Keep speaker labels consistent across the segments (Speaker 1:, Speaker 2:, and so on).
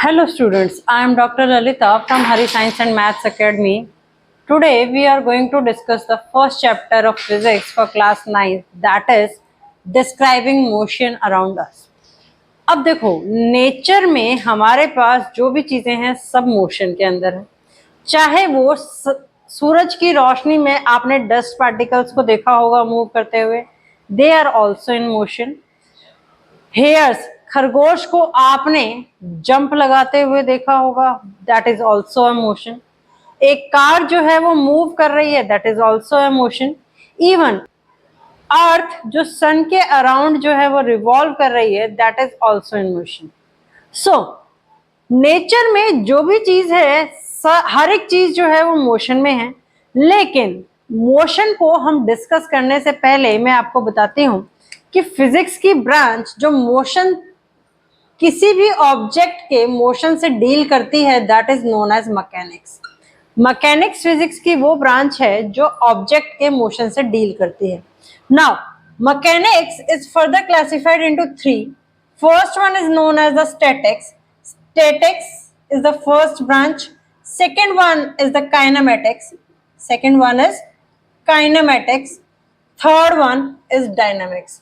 Speaker 1: Hello students, I am Dr. Lalita from Hari Science and Maths Academy. Today we are going to discuss the first chapter of physics for class 9, that is describing motion around us. अब देखो, nature में हमारे पास जो भी चीजें हैं सब motion के अंदर है। चाहे वो सूरज की रोशनी में आपने डस्ट पार्टिकल्स को देखा होगा मूव करते हुए, they are also in motion. Hares, खरगोश को आपने जंप लगाते हुए देखा होगा, that is also a motion. एक कार जो है वो मूव कर रही है, that is also a motion. Even earth जो सन के अराउंड जो है वो रिवॉल्व कर रही है, that is also in motion. So nature में जो भी चीज है, हर एक चीज जो है वो मोशन में है। लेकिन मोशन को हम डिस्कस करने से पहले मैं आपको बताती हूं कि फिजिक्स की ब्रांच जो मोशन, किसी भी ऑब्जेक्ट के मोशन से डील करती है, that is known as mechanics. Mechanics physics की वो ब्रांच है जो ऑब्जेक्ट के मोशन से डील करती है। Now mechanics is further classified into three. First one is known as the statics. Statics is the first branch. Second one is the kinematics. Second one is kinematics. Third one is dynamics.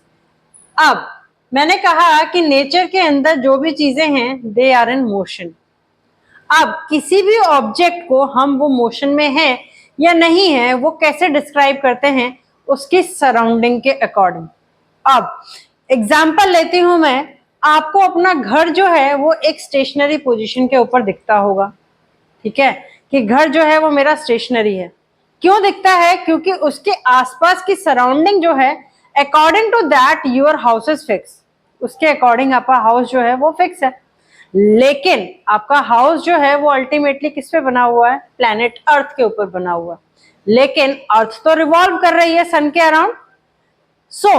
Speaker 1: अब मैंने कहा कि nature के अंदर जो भी चीजें हैं दे आर इन मोशन। अब किसी भी ऑब्जेक्ट को हम वो मोशन में है या नहीं है वो कैसे डिस्क्राइब करते हैं, उसकी सराउंडिंग के अकॉर्डिंग। अब एग्जांपल लेती हूं मैं, आपको अपना घर जो है वो एक स्टेशनरी पोजीशन के ऊपर दिखता होगा, ठीक है, कि घर जो है वो मेरा स्टेशनरी है। क्यों दिखता है? क्योंकि उसके आसपास की सराउंडिंग जो है, according to that your house is fix. उसके अकॉर्डिंग आपका हाउस जो है वो फिक्स है। लेकिन आपका हाउस जो है वो अल्टीमेटली किस पे बना हुआ है? प्लैनेट अर्थ के ऊपर बना हुआ। लेकिन अर्थ तो रिवॉल्व कर रही है सन के अराउंड। सो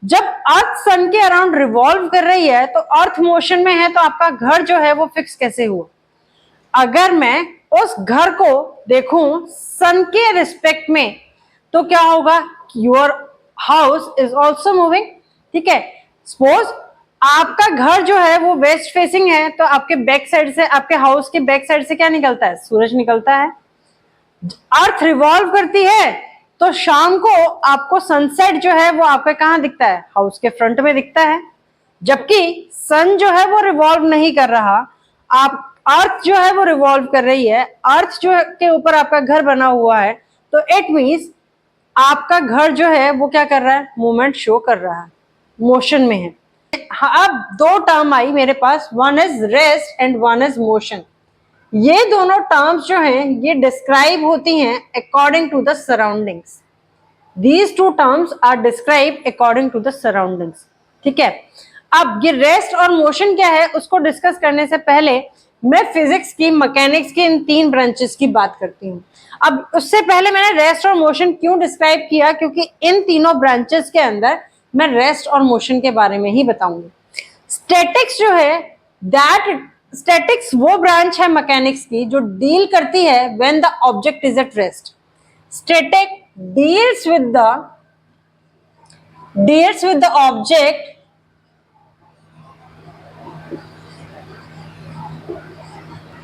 Speaker 1: जब अर्थ सन के अराउंड रिवॉल्व कर रही है तो अर्थ मोशन में है, तो आपका घर जो है वो फिक्स कैसे हुआ? अगर मैं उस घर को देखूं सन के रिस्पेक्ट में, तो क्या होगा? Your house is also moving, ठीक है। सपोज आपका घर जो है वो वेस्ट फेसिंग है, तो आपके बैक साइड से, आपके हाउस के बैक साइड से क्या निकलता है? सूरज निकलता है। अर्थ रिवॉल्व करती है तो शाम को आपको सनसेट जो है वो आपका कहाँ दिखता है? हाउस के फ्रंट में दिखता है। जबकि सन जो है वो रिवॉल्व नहीं कर रहा, आप अर्थ जो है वो रिवॉल्व कर रही है। अर्थ जो के ऊपर आपका घर बना हुआ है, तो इट मीन्स आपका घर जो है वो क्या कर रहा है? मूवमेंट शो कर रहा है, मोशन में है। अब दो टर्म आई मेरे पास, one is rest and one is motion. ये दोनों टर्म्स जो हैं ये डिस्क्राइब होती हैं according to the surroundings. These two terms are describe according to the surroundings, ठीक है। अब ये रेस्ट और मोशन क्या है उसको डिस्कस करने से पहले मैं फिजिक्स की, मैकेनिक्स की इन तीन ब्रांचेस की बात करती हूँ। अब उससे पहले मैंने रेस्ट और मोशन क्यों डिस्क्राइब किया? क्योंकि इन तीनों ब्रांचेस के अंदर मैं रेस्ट और मोशन के बारे में ही बताऊंगी। स्टैटिक्स जो है, दैट स्टैटिक्स वो ब्रांच है मैकेनिक्स की जो डील करती है when the object is at rest. Static deals with the object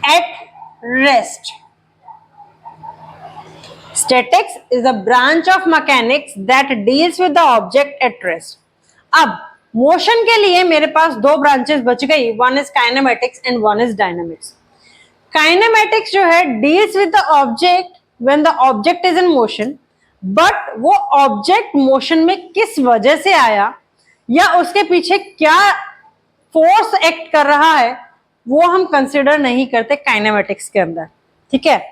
Speaker 1: at rest. Statics is a branch of mechanics that deals with the object at rest. अब motion के लिए मेरे पास दो ब्रांचेस बच गई, one is kinematics and one is dynamics. Kinematics जो है deals with the object when the object is in motion, but वो ऑब्जेक्ट मोशन में किस वजह से आया या उसके पीछे क्या फोर्स एक्ट कर रहा है वो हम कंसिडर नहीं करते काइनेमेटिक्स के अंदर, ठीक है।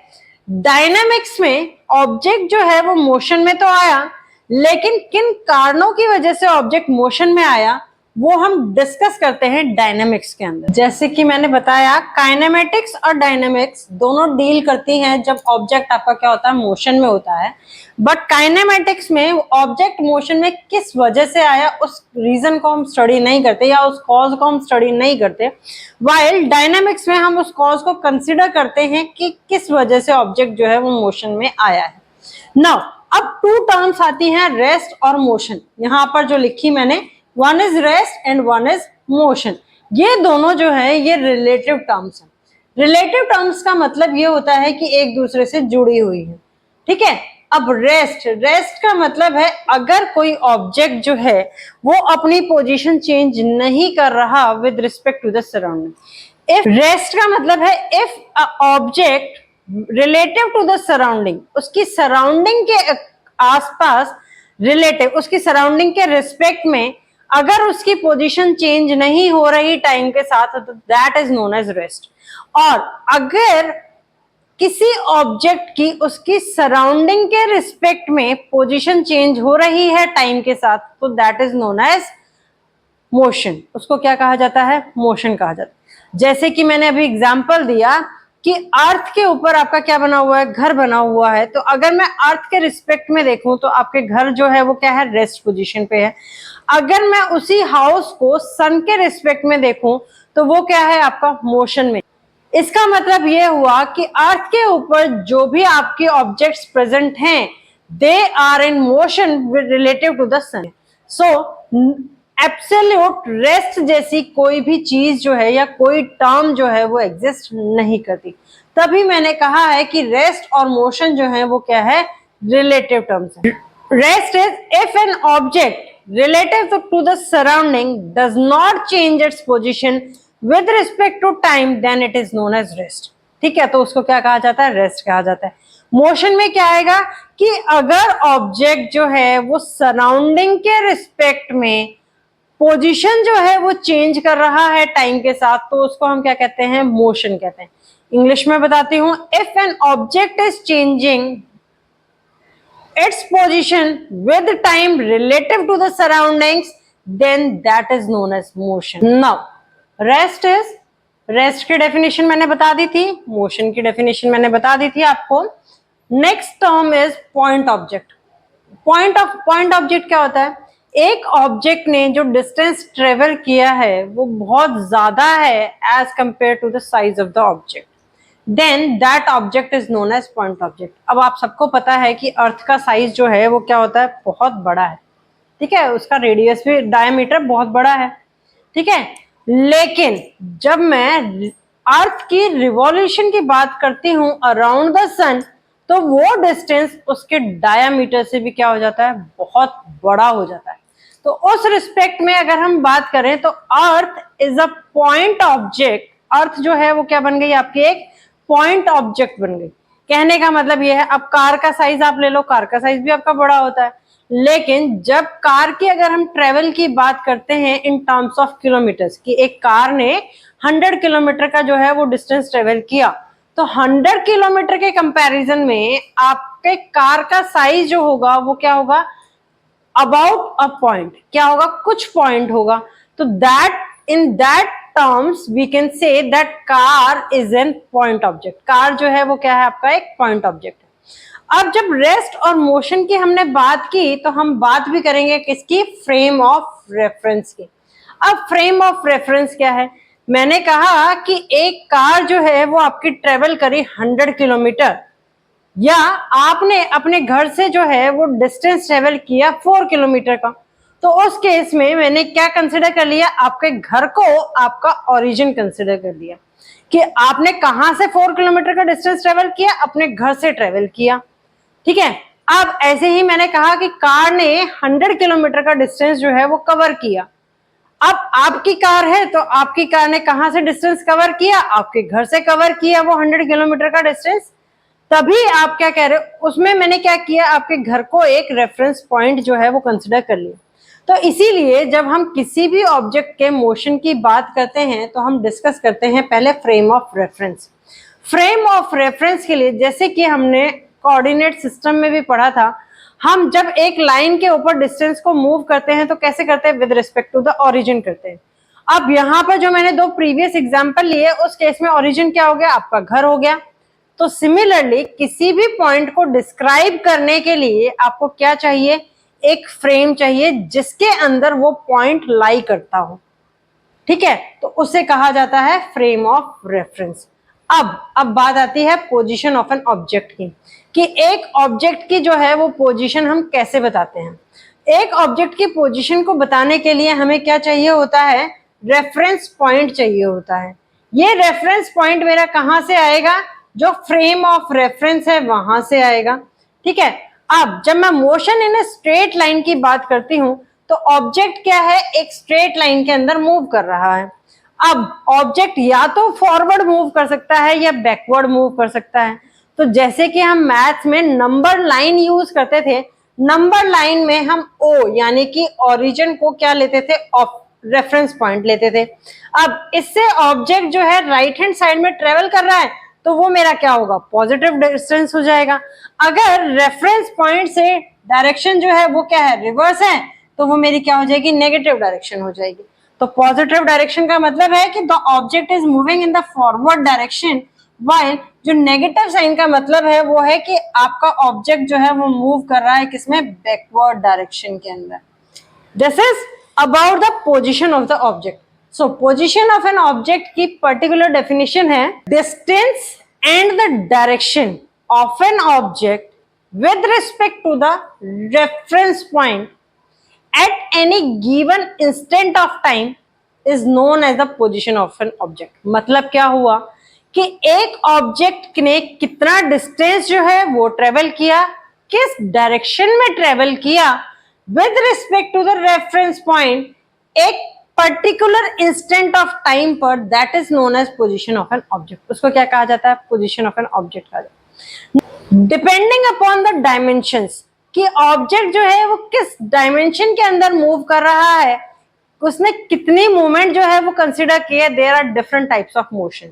Speaker 1: डायनामिक्स में ऑब्जेक्ट जो है वो मोशन में तो आया, लेकिन किन कारणों की वजह से ऑब्जेक्ट मोशन में आया वो हम डिस्कस करते हैं डायनामिक्स के अंदर। जैसे कि मैंने बताया, काइनेमेटिक्स और डायनामिक्स दोनों डील करती हैं जब ऑब्जेक्ट आपका क्या होता है? मोशन में होता है। बट काइनेमेटिक्स में ऑब्जेक्ट मोशन में किस वजह से आया उस रीजन को हम स्टडी नहीं करते या उस कॉज को हम स्टडी नहीं करते, वाइल डायनामिक्स में हम उस कॉज को कंसिडर करते हैं कि किस वजह से ऑब्जेक्ट जो है वो मोशन में आया है। नाउ अब टू टर्म्स आती हैं, रेस्ट और मोशन। यहां पर जो लिखी मैंने, one is rest and one is motion. ये दोनों जो है ये रिलेटिव टर्म्स हैं। रिलेटिव टर्म्स का मतलब ये होता है कि एक दूसरे से जुड़ी हुई है, ठीक है। अब रेस्ट का मतलब है अगर कोई ऑब्जेक्ट जो है वो अपनी पोजीशन चेंज नहीं कर रहा with respect to the surrounding. If rest का मतलब है if a object relative to the surrounding, उसकी सराउंडिंग के आसपास, रिलेटिव उसकी सराउंडिंग के रिस्पेक्ट में अगर उसकी पोजीशन चेंज नहीं हो रही टाइम के साथ, तो that is known as rest. और अगर किसी ऑब्जेक्ट की उसकी सराउंडिंग के रिस्पेक्ट में पोजीशन चेंज हो रही है टाइम के साथ, तो that is known as motion. उसको क्या कहा जाता है? मोशन कहा जाता है। जैसे कि मैंने अभी एग्जांपल दिया कि अर्थ के ऊपर आपका क्या बना हुआ है? घर बना हुआ है। तो अगर मैं अर्थ के रिस्पेक्ट में देखूं तो आपके घर जो है वो क्या है? रेस्ट पोजीशन पे है। अगर मैं उसी हाउस को सन के रिस्पेक्ट में देखूं तो वो क्या है? आपका मोशन में। इसका मतलब ये हुआ कि अर्थ के ऊपर जो भी आपके ऑब्जेक्ट्स प्रेजेंट हैं, they are in motion relative to the sun. So absolute rest जैसी कोई भी चीज जो है या कोई टर्म जो है वो एग्जिस्ट नहीं करती। तभी मैंने कहा है कि रेस्ट और मोशन जो है वो क्या है? रिलेटिव टर्म्स है। Rest is if an object relative to the surrounding does not change its position with respect to time, then it is known as rest। ठीक है, तो उसको क्या कहा जाता है? रेस्ट कहा जाता है। मोशन में क्या आएगा कि अगर ऑब्जेक्ट जो है वो सराउंडिंग के रिस्पेक्ट में पोजीशन जो है वो चेंज कर रहा है टाइम के साथ, तो उसको हम क्या कहते हैं? मोशन कहते हैं। इंग्लिश में बताती हूं, if an object is changing its position with time relative to the surroundings, then that is known as motion। Now rest is, rest की डेफिनेशन मैंने बता दी थी, मोशन की डेफिनेशन मैंने बता दी थी आपको। Next term is point object. Point object क्या होता है? एक ऑब्जेक्ट ने जो डिस्टेंस ट्रेवल किया है वो बहुत ज्यादा है as compare to the size of the object, then that object is known as point object. अब आप सबको पता है कि अर्थ का साइज जो है वो क्या होता है? बहुत बड़ा है, ठीक है। उसका रेडियस भी, डायमीटर बहुत बड़ा है, ठीक है। लेकिन जब मैं अर्थ की रिवॉल्यूशन की बात करती हूं अराउंड द सन, तो वो डिस्टेंस उसके डायमीटर से भी क्या हो जाता है? बहुत बड़ा हो जाता है। तो उस रिस्पेक्ट में अगर हम बात करें तो earth is a point object. Earth जो है वो क्या बन गई? आपकी एक पॉइंट ऑब्जेक्ट बन गई। कहने का मतलब ये है, अब कार का साइज आप ले लो, कार का साइज भी आपका बड़ा होता है, लेकिन जब कार की अगर हम ट्रेवल की बात करते हैं इन टर्म्स ऑफ किलोमीटर्स, कि एक कार ने 100 किलोमीटर का जो है वो डिस्टेंस ट्रेवल किया, तो 100 किलोमीटर के कंपैरिजन में आपके कार का साइज जो होगा वो क्या होगा? About a point. क्या होगा? कुछ पॉइंट होगा। तो that, in that terms we can say that car is an point object. Car जो है वो क्या है? आपका एक पॉइंट ऑब्जेक्ट है। अब जब रेस्ट और मोशन की हमने बात की तो हम बात भी करेंगे किसकी? फ्रेम ऑफ रेफरेंस की। अब फ्रेम ऑफ रेफरेंस क्या है? मैंने कहा कि एक कार जो है वो आपकी ट्रेवल करी 100 किलोमीटर, या आपने अपने घर से जो है वो डिस्टेंस ट्रेवल किया 4 किलोमीटर का, तो उस केस में मैंने क्या कंसिडर कर लिया? आपके घर को आपका ओरिजिन कंसिडर कर लिया कि आपने कहां से 4 किलोमीटर का डिस्टेंस ट्रेवल किया? अपने घर से ट्रेवल किया, ठीक है। अब ऐसे ही मैंने कहा कि कार ने 100 किलोमीटर का डिस्टेंस जो है वो कवर किया। अब आपकी कार है तो आपकी कार ने कहां से डिस्टेंस कवर किया? आपके घर से कवर किया वो 100 किलोमीटर का डिस्टेंस। तभी आप क्या कह रहे हो? उसमें मैंने क्या किया? आपके घर को एक रेफरेंस पॉइंट जो है वो कंसिडर कर लिया। तो इसीलिए जब हम किसी भी ऑब्जेक्ट के मोशन की बात करते हैं तो हम डिस्कस करते हैं पहले frame of reference. Frame of reference के लिए, जैसे कि हमने कोऑर्डिनेट सिस्टम में भी पढ़ा था, हम जब एक लाइन के ऊपर डिस्टेंस को मूव करते हैं तो कैसे करते हैं? With respect to the origin करते हैं। अब यहाँ पर जो मैंने 2 प्रीवियस एग्जाम्पल लिए, उस केस में ओरिजिन क्या हो गया? आपका घर हो गया। तो सिमिलरली किसी भी पॉइंट को डिस्क्राइब करने के लिए आपको क्या चाहिए? एक फ्रेम चाहिए जिसके अंदर वो पॉइंट लाई करता हो, ठीक है। तो उसे कहा जाता है फ्रेम ऑफ रेफरेंस। अब बात आती है पोजीशन ऑफ एन ऑब्जेक्ट की, कि एक ऑब्जेक्ट की जो है वो पोजीशन हम कैसे बताते हैं। एक ऑब्जेक्ट की पोजीशन को बताने के लिए हमें क्या चाहिए होता है? रेफरेंस पॉइंट चाहिए होता है। ये रेफरेंस पॉइंट मेरा कहां से आएगा, जो फ्रेम ऑफ रेफरेंस है वहां से आएगा। ठीक है, अब जब मैं मोशन इन स्ट्रेट लाइन की बात करती हूं तो ऑब्जेक्ट क्या है, एक स्ट्रेट लाइन के अंदर मूव कर रहा है। अब ऑब्जेक्ट या तो फॉरवर्ड मूव कर सकता है या बैकवर्ड मूव कर सकता है। तो जैसे कि हम मैथ्स में नंबर लाइन यूज करते थे, नंबर लाइन में हम ओ यानी कि ओरिजिन को क्या लेते थे, रेफरेंस पॉइंट लेते थे। अब इससे ऑब्जेक्ट जो है राइट हैंड साइड में ट्रेवल कर रहा है तो वो मेरा क्या होगा, पॉजिटिव डिस्टेंस हो जाएगा। अगर रेफरेंस पॉइंट से डायरेक्शन जो है वो क्या है, रिवर्स है, तो वो मेरी क्या हो जाएगी, नेगेटिव डायरेक्शन हो जाएगी। तो पॉजिटिव डायरेक्शन का मतलब है कि the object is moving in the forward direction, while जो नेगेटिव साइन का मतलब है वो है कि आपका ऑब्जेक्ट जो है वो मूव कर रहा है किसमें, बैकवर्ड डायरेक्शन के अंदर। This is about the position of the object. So position of an object की पर्टिकुलर डेफिनेशन है, distance and the direction of an object with respect to the reference point at any given instant of time is known as the position of an object। मतलब क्या हुआ कि एक object ने कितना distance जो है वो ट्रेवल किया, किस डायरेक्शन में ट्रेवल किया with respect to the reference point एक पर्टिकुलर इंस्टेंट ऑफ टाइम पर, that is known as position of an object. उसको क्या कहा जाता है, पोजिशन ऑफ एन ऑब्जेक्ट कहा जाता है। डिपेंडिंग अपॉन द डायमेंशंस, कि ऑब्जेक्ट जो है वो किस डायमेंशन के अंदर मूव कर रहा है, उसने कितनी मूवमेंट जो है वो कंसीडर किया। There are different types of motions.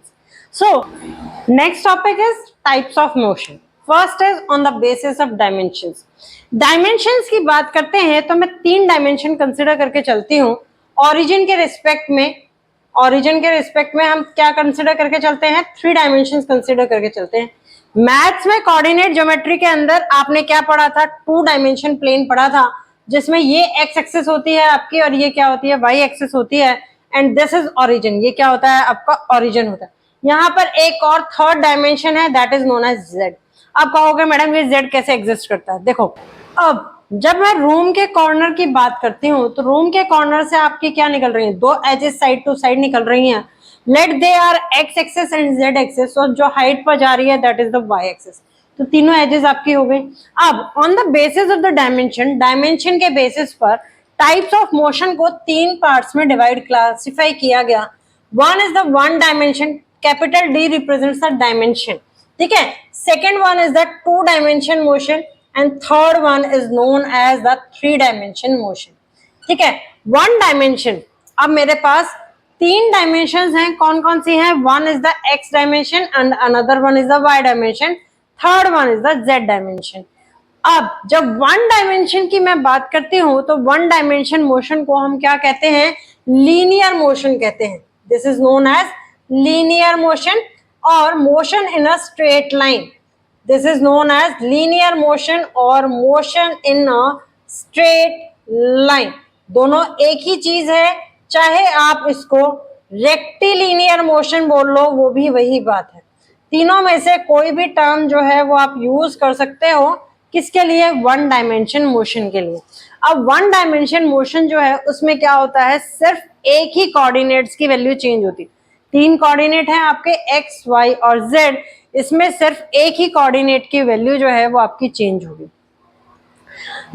Speaker 1: So next topic is types of motion. First is on the basis of dimensions. Dimensions की बात करते हैं तो मैं 3 डायमेंशन कंसीडर करके चलती हूँ। ऑरिजिन के रिस्पेक्ट में, ऑरिजिन के रिस्पेक्ट में हम क्या कंसीडर करके चलते हैं, 3 डायमेंशंस कंसीडर करके चलते हैं। मैथ्स में कोऑर्डिनेट ज्योमेट्री के अंदर आपने क्या पढ़ा था, 2 डायमेंशन प्लेन पढ़ा था, जिसमें ये एक्स एक्सिस होती है आपकी और ये क्या होती है, वाई एक्सिस होती है। एंड दिस इज ओरिजिन, ये क्या होता है आपका, ओरिजिन होता है। यहाँ पर एक और थर्ड डायमेंशन है, that is known as Z. आप कहोगे मैडम ये जेड कैसे एग्जिस्ट करता है। देखो, अब जब मैं रूम के कॉर्नर की बात करती हूँ तो रूम के कॉर्नर से आपकी क्या निकल रही है, 2 एजेस साइड टू साइड निकल रही हैं। Let they are X axis and Z axis, और जो हाइट पर जा रही है that is the Y axis. तो तीनों एजेस आपकी हो गई। अब on the basis of the dimension, dimension के बेसिस पर टाइप्स ऑफ मोशन को 3 पार्ट्स में डिवाइड क्लासिफाई किया गया। One is the one dimension, capital D represents the dimension, ठीक है। Second one is the 2 dimension motion and third one is known as the 3 dimension motion, ठीक है। One dimension, अब मेरे पास 3 डायमेंशंस हैं, कौन कौन सी हैं, one is the X dimension and another one is the Y dimension, third one is the Z dimension. अब जब वन डायमेंशन की मैं बात करती हूं तो वन डायमेंशन मोशन को हम क्या कहते हैं, लीनियर मोशन कहते हैं। This is known as linear motion, और motion in a straight line, this is known as linear motion और motion in a straight line. दोनों एक ही चीज है, चाहे आप इसको रेक्टिलिनियर मोशन बोल लो, वो भी वही बात है। तीनों में से कोई भी टर्म जो है वो आप यूज कर सकते हो, किसके लिए, वन डायमेंशन मोशन के लिए। अब वन डायमेंशन मोशन जो है उसमें क्या होता है, सिर्फ एक ही कोऑर्डिनेट्स की वैल्यू चेंज होती है। 3 कोऑर्डिनेट हैं आपके एक्स, वाई और जेड, इसमें सिर्फ एक ही कोऑर्डिनेट की वैल्यू जो है वो आपकी चेंज होगी।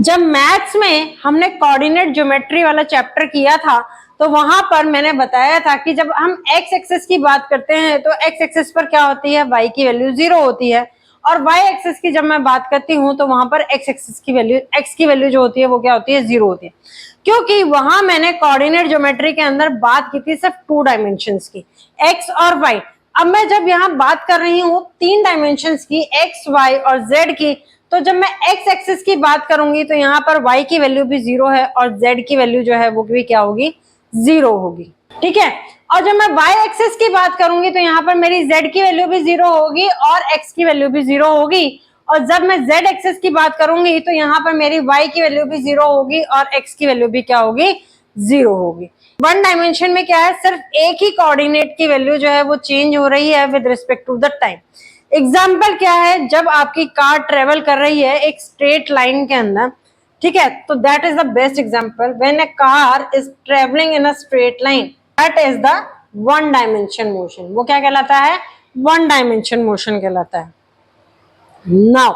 Speaker 1: जब मैथ्स में हमने कोऑर्डिनेट ज्योमेट्री वाला चैप्टर किया था तो वहां पर मैंने बताया था कि जब हम एक्स एक्सिस की बात करते हैं तो एक्स एक्सिस पर क्या होती है, वाई की वैल्यू 0 होती है, और वाई एक्सिस की जब मैं बात करती हूँ तो वहां पर एक्स एक्सिस की वैल्यू, एक्स की वैल्यू जो होती है वो क्या होती है, 0 होती है। क्योंकि वहां मैंने कोऑर्डिनेट ज्योमेट्री के अंदर बात की थी सिर्फ 2 डायमेंशंस की, एक्स और वाई। अब मैं जब यहाँ बात कर रही हूँ 3 डायमेंशंस की, एक्स, वाई और जेड की, तो जब मैं एक्स एक्सिस की बात करूंगी तो यहाँ पर y की वैल्यू भी 0 है और z की वैल्यू जो है वो भी क्या होगी, 0 होगी, ठीक है। और जब मैं y एक्सिस की बात करूंगी तो यहाँ पर मेरी z की वैल्यू भी 0 होगी और x की वैल्यू भी 0 होगी, और जब मैं z एक्सिस की बात करूंगी तो यहाँ पर मेरी y की वैल्यू भी 0 होगी और x की वैल्यू भी क्या होगी, 0 होगी। वन डायमेंशन में क्या है, सिर्फ एक ही कोऑर्डिनेट की वैल्यू जो है वो चेंज हो रही है with respect to the time. Example क्या है, जब आपकी कार ट्रेवल कर रही है एक स्ट्रेट लाइन के अंदर, ठीक है, तो that is the best example. When a car is travelling in a straight line, that is the one dimension motion. वो क्या कहलाता है? वन डायमेंशन मोशन कहलाता है। नाउ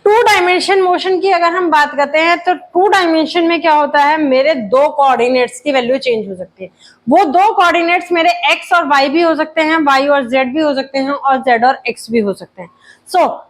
Speaker 1: टू डायमेंशन मोशन की अगर हम बात करते हैं तो टू डायमेंशन में क्या होता है, मेरे दो कोऑर्डिनेट्स की वैल्यू चेंज हो सकती है। वो दो कोऑर्डिनेट्स मेरे एक्स और वाई भी हो सकते हैं, वाई और जेड भी हो सकते हैं, और जेड और एक्स भी हो सकते हैं।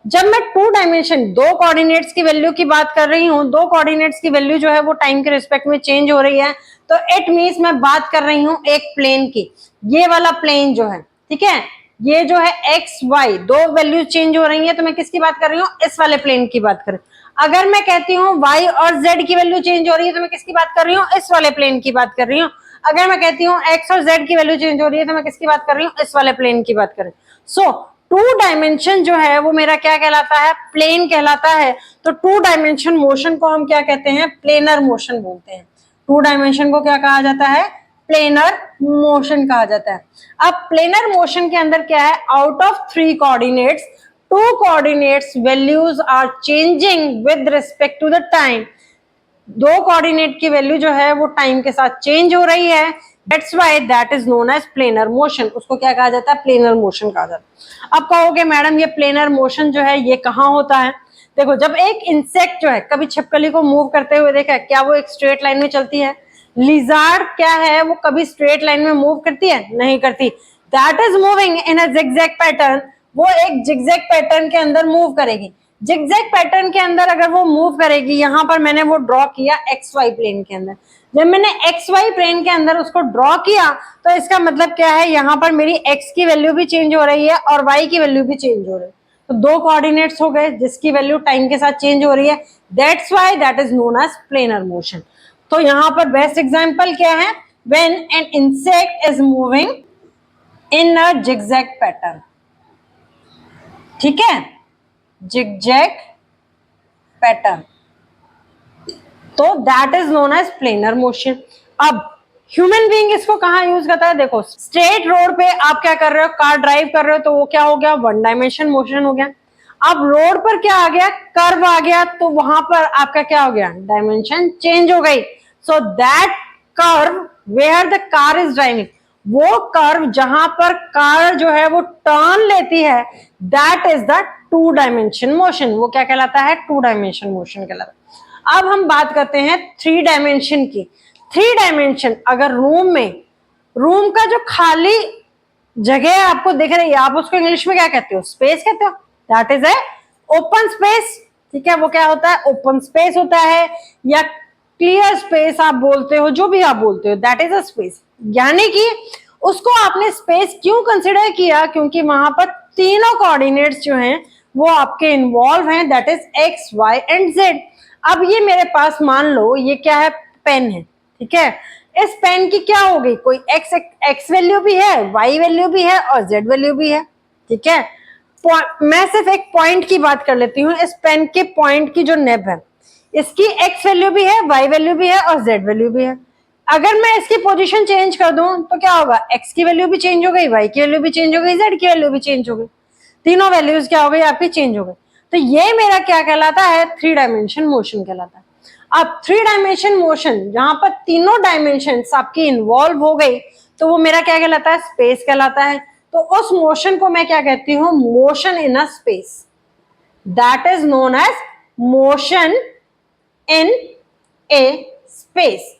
Speaker 1: जब मैं टू डायमेंशन दो कोऑर्डिनेट्स की वैल्यू की बात कर रही हूँ, दो कोऑर्डिनेट्स की वैल्यू जो है वो टाइम के रिस्पेक्ट में चेंज हो रही है, तो इट मीन्स मैं बात कर रही हूँ एक प्लेन की। ये वाला प्लेन जो है, ठीक है, ये जो है एक्स वाई दो वैल्यू चेंज हो रही है, तो मैं किसकी बात कर रही हूँ? इस वाले प्लेन की बात कर रही हूँ। अगर मैं कहती हूँ वाई और जेड की वैल्यू चेंज हो रही है, तो मैं किसकी बात कर रही हूँ? इस वाले प्लेन की बात कर रही हूँ। अगर मैं कहती हूँ एक्स और जेड की वैल्यू चेंज हो रही है, तो मैं किसकी बात कर रही हूँ? इस वाले प्लेन की बात कर रही हूँ। टू डायमेंशन जो है वो मेरा क्या कहलाता है? प्लेन कहलाता है। तो टू डायमेंशन मोशन को हम क्या कहते हैं? प्लेनर मोशन बोलते हैं। टू डायमेंशन को क्या कहा जाता है? प्लेनर मोशन कहा जाता है। अब प्लेनर मोशन के अंदर क्या है? Out of three coordinates, two coordinates values are changing with respect to the time. दो कोऑर्डिनेट की वैल्यू जो है वो टाइम के साथ चेंज हो रही है, that's why that is known as planar motion. उसको क्या कहा जाता है? प्लेनर मोशन कहा जाता है। अब कहोगे मैडम ये प्लेनर मोशन जो है ये कहाँ होता है? देखो, जब एक इंसेक्ट जो है कभी छिपकली को मूव करते हुए देखा, क्या वो एक स्ट्रेट लाइन में चलती है? लिजार्ड क्या है, वो कभी स्ट्रेट लाइन में मूव करती है? नहीं करती। That is moving in a zigzag pattern. वो एक जिगजैग पैटर्न के अंदर मूव करेगी। जिगजैग पैटर्न के अंदर अगर वो मूव करेगी, यहां पर मैंने वो ड्रॉ किया एक्स वाई प्लेन के अंदर। जब मैंने एक्स वाई प्लेन के अंदर उसको ड्रॉ किया, तो इसका मतलब क्या है? यहां पर मेरी एक्स की वैल्यू भी चेंज हो रही है और वाई की वैल्यू भी चेंज हो रही है। तो दो कोऑर्डिनेट्स हो गए जिसकी वैल्यू टाइम के साथ चेंज हो रही है, that's why that is known as planar motion. तो यहां पर बेस्ट एग्जांपल क्या है? When an insect is moving in a zigzag pattern. ठीक है, जिगजैग पैटर्न, तो that is known as planar motion. अब ह्यूमन बीइंग इसको कहां यूज करता है? देखो, स्ट्रेट रोड पे आप क्या कर रहे हो? कार ड्राइव कर रहे हो, तो वो क्या हो गया? वन डायमेंशन मोशन हो गया। अब रोड पर क्या आ गया? कर्व आ गया, तो वहां पर आपका क्या हो गया? डायमेंशन चेंज हो गई। So that curve where the car is driving, वो कर्व जहां पर कार जो है वो टर्न लेती है, that is the two dimension motion. वो क्या कहलाता है? टू डायमेंशन मोशन कहलाता है। अब हम बात करते हैं थ्री डायमेंशन की। थ्री डायमेंशन, अगर रूम का जो खाली जगह आपको दिख रही है, आप उसको इंग्लिश में क्या कहते हो? स्पेस कहते हो। That is a open space. ठीक है, वो क्या होता है? ओपन स्पेस होता है, या क्लियर स्पेस आप बोलते हो, जो भी आप बोलते हो, दैट इज अ स्पेस। यानी कि उसको आपने स्पेस क्यों कंसिडर किया? क्योंकि वहां पर तीनों कोऑर्डिनेट्स जो हैं वो आपके इन्वॉल्व हैं, that is X Y and Z. अब ये मेरे पास मान लो ये क्या है? पेन है। ठीक है, इस पेन की क्या हो गई? कोई एक्स वैल्यू भी है, वाई वैल्यू भी है और जेड वैल्यू भी है। ठीक है, मैं सिर्फ एक पॉइंट की बात कर लेती हूँ। इस पेन के पॉइंट की जो नेब है, इसकी एक्स वैल्यू भी है, वाई वैल्यू भी है और जेड वैल्यू भी है। अगर मैं इसकी पोजीशन चेंज कर दूं तो क्या होगा? एक्स की वैल्यू भी चेंज हो गई, वाई की वैल्यू भी चेंज हो गई, जेड की वैल्यू भी चेंज हो गई। तीनों वैल्यूज क्या हो गई? आपकी चेंज हो गई। तो ये मेरा क्या कहलाता है? थ्री डायमेंशन मोशन कहलाता है। अब थ्री डायमेंशन मोशन जहां पर तीनों डायमेंशन आपकी इन्वॉल्व हो गई, तो वो मेरा क्या कहलाता है? स्पेस कहलाता है। तो उस मोशन को मैं क्या कहती हूँ? Motion in a space. That is known as motion in a space.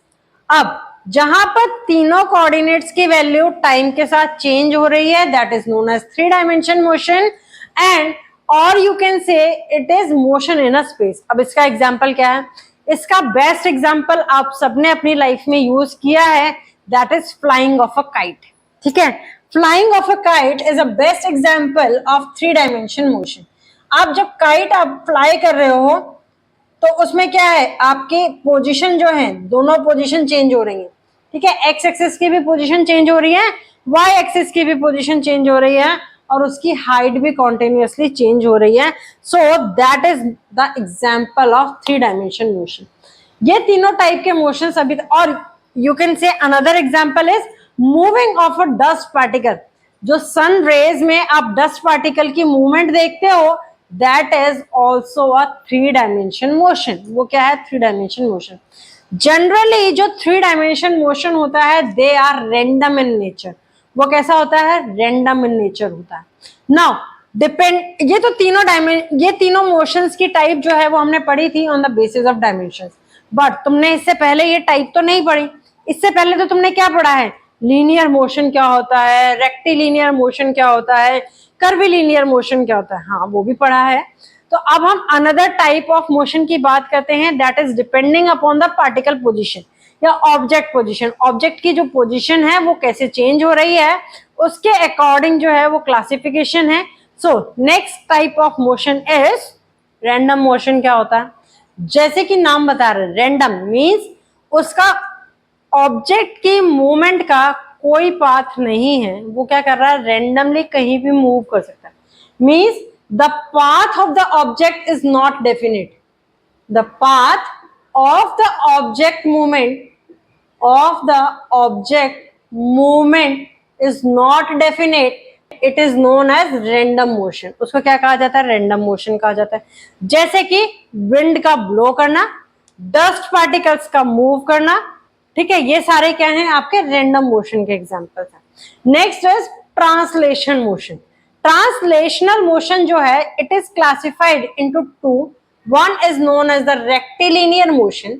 Speaker 1: अब जहां पर तीनों कोऑर्डिनेट्स की वैल्यू टाइम के साथ चेंज हो रही है, that is known as three dimension motion, and और you can say it is motion in a space. अब इसका एग्जांपल क्या है? इसका बेस्ट एग्जांपल आप सबने अपनी लाइफ में यूज किया है, that is flying of a kite. ठीक है, flying of a kite is a best example of three dimension motion. आप जब काइट आप फ्लाई कर रहे हो, तो उसमें क्या है? आपकी पोजीशन जो है, दोनों पोजीशन चेंज हो रही है। ठीक है, एक्स एक्सिस की भी पोजीशन चेंज हो रही है, वाई एक्सिस की भी पोजीशन चेंज हो रही है, और उसकी हाइट भी कॉन्टिन्यूअसली चेंज हो रही है। सो that is the example of three dimension motion. ये तीनों टाइप के मोशन अभी, और यू कैन से another example is moving of a dust particle. जो सन रेज में आप डस्ट पार्टिकल की मूवमेंट देखते हो, that is also a three dimension motion. वो क्या है? Three dimension motion. जनरली जो थ्री डायमेंशन मोशन होता है they are random in nature. वो कैसा होता है? रेंडम इन नेचर होता है। नाउ डिपेंड, ये तीनों मोशंस की टाइप जो है वो हमने पढ़ी थी on the basis of dimensions. But तुमने इससे पहले ये टाइप तो नहीं पढ़ी। इससे पहले तो तुमने क्या पढ़ा है? लीनियर मोशन क्या होता है, रेक्टिलिनियर मोशन क्या होता है, कर्विलिनियर मोशन क्या होता है, हाँ वो भी पढ़ा है। तो अब हम अनदर टाइप ऑफ मोशन की बात करते हैं, that is depending upon the particle position या ऑब्जेक्ट पोजीशन। ऑब्जेक्ट की जो पोजीशन है वो कैसे चेंज हो रही है उसके अकॉर्डिंग जो है वो क्लासिफिकेशन है। So next type of motion is random motion. क्या होता है? जैसे कि नाम बता रहे, रैंडम मीन्स उसका ऑब्जेक्ट की मूवमेंट का कोई पाथ नहीं है, वो क्या कर रहा है? रैंडमली कहीं भी मूव कर सकता है। Means the path of the object is not definite. The path of the object movement is not definite, it is known as random motion. उसको क्या कहा जाता है? रैंडम मोशन कहा जाता है। जैसे कि विंड का ब्लो करना, डस्ट पार्टिकल्स का मूव करना, ठीक है, ये सारे क्या हैं? आपके रैंडम मोशन के एग्जांपल्स हैं। Next is translation motion. Translational motion जो है it is classified into two. One is known as the rectilinear motion,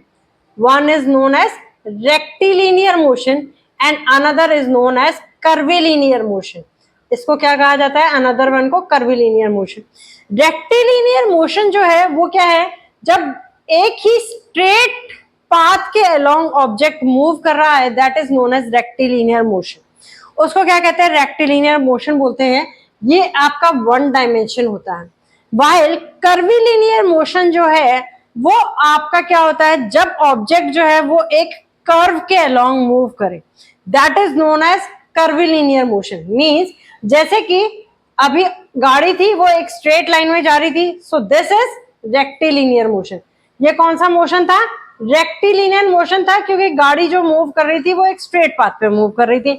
Speaker 1: one is known as rectilinear motion and another is known as curvilinear motion। इसको क्या कहा जाता है? Another one को curvilinear motion. Rectilinear motion जो है वो क्या है? जब एक ही स्ट्रेट पाथ के अलोंग ऑब्जेक्ट मूव कर रहा है, that is known as rectilinear motion. उसको क्या कहते हैं? रेक्टिलिनियर मोशन बोलते हैं। ये आपका वन डायमेंशन होता है। वाइल कर्विलिनियर मोशन जो है वो आपका क्या होता है? जब ऑब्जेक्ट जो है वो एक कर्व के अलोंग मूव करे, that is known as curvilinear motion. Means जैसे कि अभी गाड़ी थी वो एक स्ट्रेट लाइन में जा रही थी, so this is rectilinear motion. ये कौन सा मोशन था? रेक्टिलिनियर मोशन था, क्योंकि गाड़ी जो मूव कर रही थी वो एक स्ट्रेट पाथ पे मूव कर रही थी।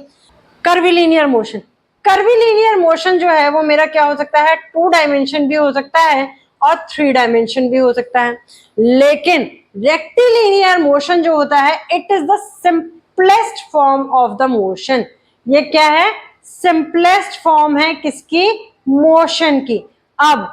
Speaker 1: कर्विलिनियर मोशन, कर्विलिनियर मोशन जो है वो मेरा क्या हो सकता है? टू डायमेंशन भी हो सकता है और थ्री डायमेंशन भी हो सकता है। लेकिन रेक्टिलिनियर मोशन जो होता है it is the simplest form of the motion. ये क्या है? सिंपलेस्ट फॉर्म है किसकी? मोशन की। अब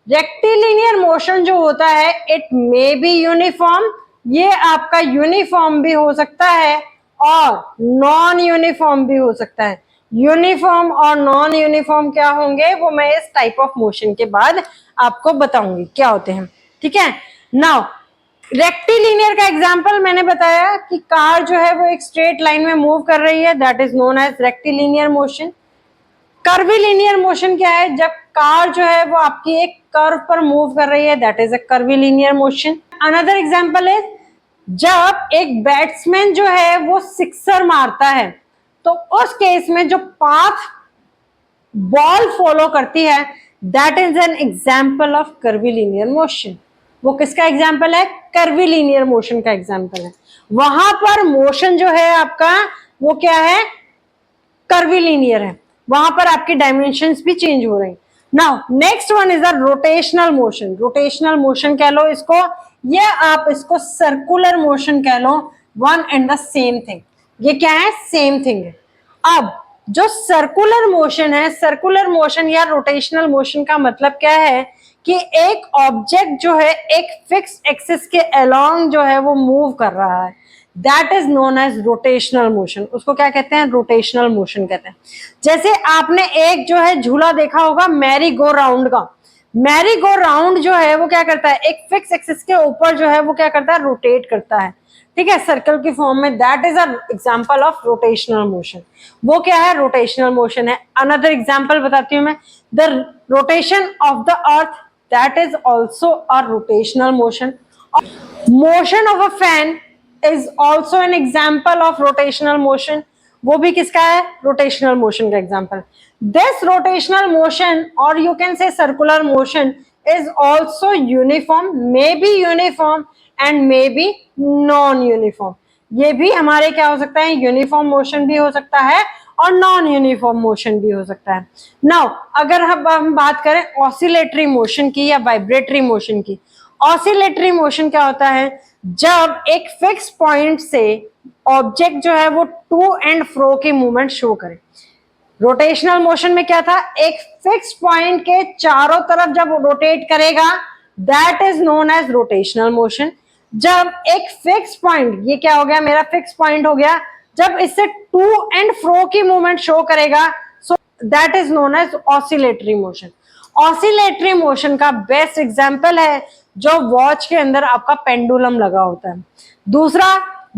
Speaker 1: रेक्टिलिनियर मोशन जो होता है इट मे बी यूनिफॉर्म, ये आपका यूनिफॉर्म भी हो सकता है और नॉन यूनिफॉर्म भी हो सकता है। यूनिफॉर्म और नॉन यूनिफॉर्म क्या होंगे वो मैं इस टाइप ऑफ मोशन के बाद आपको बताऊंगी क्या होते हैं, ठीक है। नाउ रेक्टिलिनियर का एग्जांपल मैंने बताया कि कार जो है वो एक स्ट्रेट लाइन में मूव कर रही है, that is known as rectilinear motion. Curvilinear motion क्या है? जब कार जो है वो आपकी एक कर्व पर मूव कर रही है, that is a curvilinear motion. Another example है जब एक बैट्समैन जो है वो सिक्सर मारता है, तो उस केस में जो पाथ बॉल फॉलो करती है that is an example of curvilinear motion. वो किसका एग्जाम्पल है? कर्विलिनियर मोशन का एग्जाम्पल है। वहां पर मोशन जो है आपका वो क्या है? कर्विलिनियर है। वहां पर आपकी डायमेंशंस भी चेंज हो रही हैं। Now next one is the rotational motion. Rotational motion कह लो इसको, या आप इसको सर्कुलर मोशन कह लो, one and the same thing. ये क्या है? सेम थिंग है। अब जो सर्कुलर मोशन है, सर्कुलर मोशन या रोटेशनल मोशन का मतलब क्या है कि एक ऑब्जेक्ट जो है एक फिक्स एक्सिस के अलोंग जो है वो मूव कर रहा है, that is known as rotational motion. उसको क्या कहते हैं? रोटेशनल मोशन कहते हैं। जैसे आपने एक जो है झूला देखा होगा मैरी गो राउंड का। मैरी गो राउंड जो है वो क्या करता है? एक फिक्स एक्सिस के ऊपर जो है वो क्या करता है? रोटेट करता है, ठीक है, सर्कल की फॉर्म में। That is a example of rotational motion. वो क्या है? रोटेशनल मोशन है। अनदर एग्जांपल बताती हूं मैं, the rotation of the earth, that is also a rotational motion. Motion of a fan is also an example of rotational motion. वो भी किसका है? रोटेशनल मोशन का एग्जाम्पल। दिस रोटेशनल मोशन और यू कैन से circular motion is also uniform, may be uniform and may be non uniform. ये भी हमारे क्या हो सकता है? यूनिफॉर्म मोशन भी हो सकता है और नॉन यूनिफॉर्म मोशन भी हो सकता है। नाउ अगर हम बात करें ऑसिलेटरी मोशन की या वाइब्रेटरी मोशन की, ऑसिलेटरी मोशन क्या होता है? जब एक फिक्स पॉइंट से ऑब्जेक्ट जो है वो टू एंड फ्रो की मूवमेंट शो करे। रोटेशनल मोशन में क्या था, एक फिक्स पॉइंट के चारों तरफ जब रोटेट करेगा, that is known as rotational motion. जब एक फिक्स पॉइंट, ये क्या हो गया, मेरा फिक्स पॉइंट हो गया, जब इससे टू एंड फ्रो की मूवमेंट शो करेगा, so that is known as oscillatory motion. Oscillatory motion का बेस्ट एग्जांपल है जो वॉच के अंदर आपका पेंडुलम लगा होता है। दूसरा,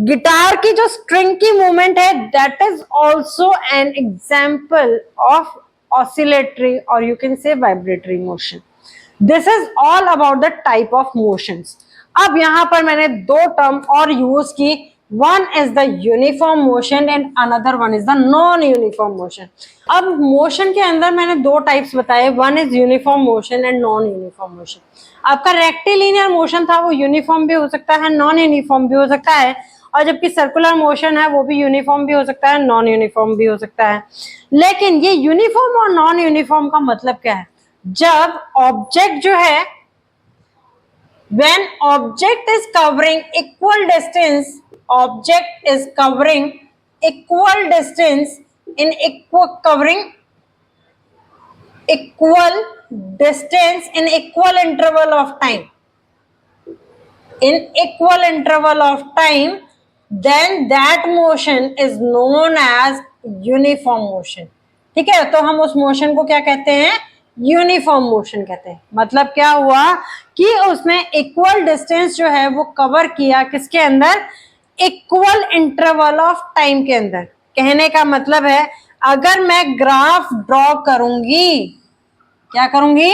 Speaker 1: गिटार की जो स्ट्रिंग की मूवमेंट है, that is also an example of oscillatory और you can say vibratory motion. This is all about the type of motions. अब यहां पर मैंने दो टर्म और यूज की, one is the uniform motion and another one is the non uniform motion. अब motion के अंदर मैंने दो टाइप्स बताए, one is uniform motion and non uniform motion. आपका रेक्टिलिनियर मोशन था वो यूनिफॉर्म भी हो सकता है, नॉन यूनिफॉर्म भी हो सकता है, और जबकि सर्कुलर मोशन है वो भी यूनिफॉर्म भी हो सकता है, नॉन यूनिफॉर्म भी हो सकता है। लेकिन ये यूनिफॉर्म और नॉन यूनिफॉर्म का मतलब क्या है, जब ऑब्जेक्ट जो है, when object is covering equal distance, object is covering equal distance in covering equal distance in equal interval of time, in equal interval of time, then that motion is known as uniform motion। ठीक है, तो हम उस motion को क्या कहते हैं, uniform motion कहते हैं। मतलब क्या हुआ कि उसने इक्वल डिस्टेंस जो है वो कवर किया किसके अंदर, इक्वल इंटरवल ऑफ टाइम के अंदर। कहने का मतलब है, अगर मैं ग्राफ ड्रॉ करूंगी, क्या करूंगी,